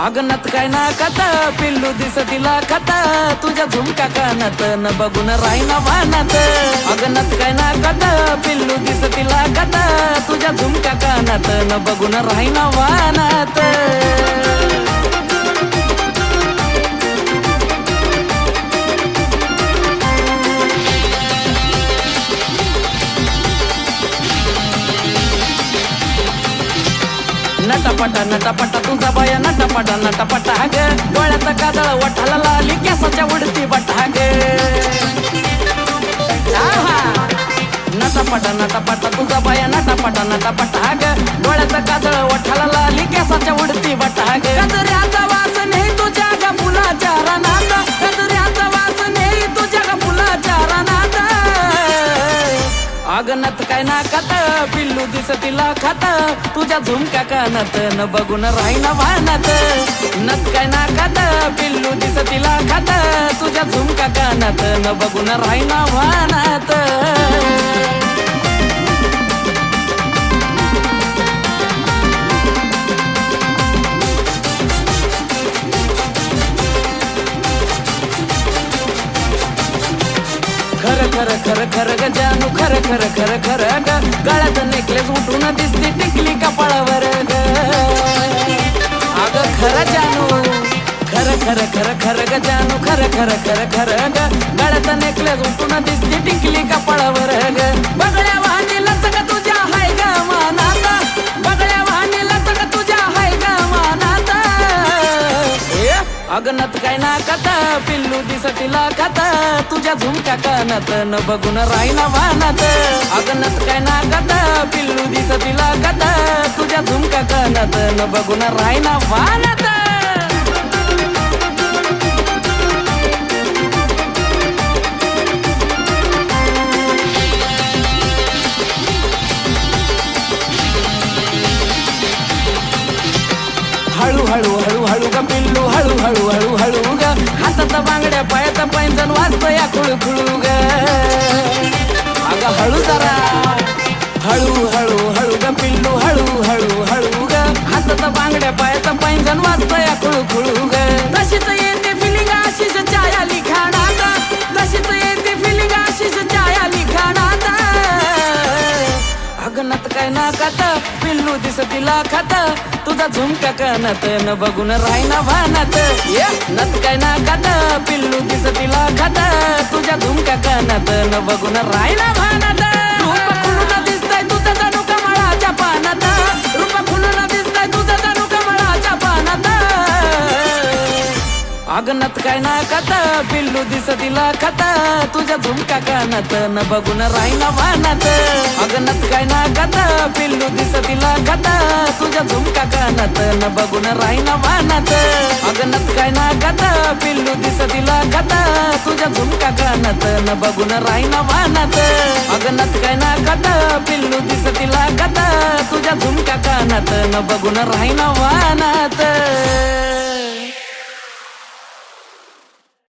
अगनत काय ना कत पिल्लू दिसतीला खत तुझ्या झुमका कानात न बघून राहीना वानात अगनत काय ना कत पिल्लू दिसतीला खत तुझ्या झुमका कानात न बघून राहीना वानात नटापटा तुझा बाया नटापटा ग डोळ्यात काजळ वठाला लाली केसाच्या उडती बटा ग नटापटा तुझा बाया नटापटा ग डोळ्यात काजळ वठाला लाली केसाच्या उडती बटा ग गजऱ्याचा वास नाही तुझ्या ग फुलाच्या रानात गजऱ्याचा वास नाही तुझ्या ग फुलाच्या रानात अगनत काय ना खात पिल्लू दिसतीला खात तुझ्या झुमक्या कानात न बघून राहीना वानात नत काय ना खात पिल्लू दिसतीला खात तुझ्या झुमक्या कानात न बघून राहीना वानात खर ग जानू खर ग गळ्यात नेकलेस उठून दिसते टिकली कपाळावर ग अग खर जानू खर ग जानू खर ग गळ्यात नेकलेस उठून दिसते टिकली कपाळावर ग बगड्या वाहनीला सग तुझ्या हाय ग मानात बगड्या वाहनीला सग तुझ्या हाय ग मानात अगनत काय ना कथा पिल्लू दिसतीला कथा तुझ्या झुमक्या कानात न बघून राहीना वानात अगनत काय ना कथा पिल्लू दिसतीला कथा तुझ्या झुमक्या कानात न बघून राहीना वानात हळू ग पिल्लू हळू ग हातात बांगड्या पायात पैंजण वाजतया खुळू ग अग हळू जरा हळू ग पिल्लू हळू ग हातात बांगड्या पायात पैंजण वाजतया खुळू ग तशीच येते फिलिंग आशीष छाया लिखाणात तशीच येते फिलिंग आशीष छाया लिखाणात अगनत काय ना खात पिल्लू दिसतीला खात तुझा झुमका कानात न बघून राहीना वानात नत काय ना खात पिल्लू दिसतीला खात तुझ्या झुमका कानात न बघून राहीना वानात रूप खुलून दिसतंय तुझं जणू कमळाच्या पानात रूप खुलून दिसतंय तुझं जणू कमळाच्या पानात अगनत काय ना खात पिल्लू दिसतीला खात तुझ्या झुमका कानात न बघून राहीना वानात अगनत काय ना खात पिल्लू दिसतीला खात तुझ्या झुमका कानात न बघून राहीना वानात अगनत काय ना खात पिल्लू दिसतीला खात तुझ्या झुमका कानात न बघून राहीना वानात अगनत काय ना खात पिल्लू दिसतीला खात तुझ्या झुमका कानात न बघून राहीना वानात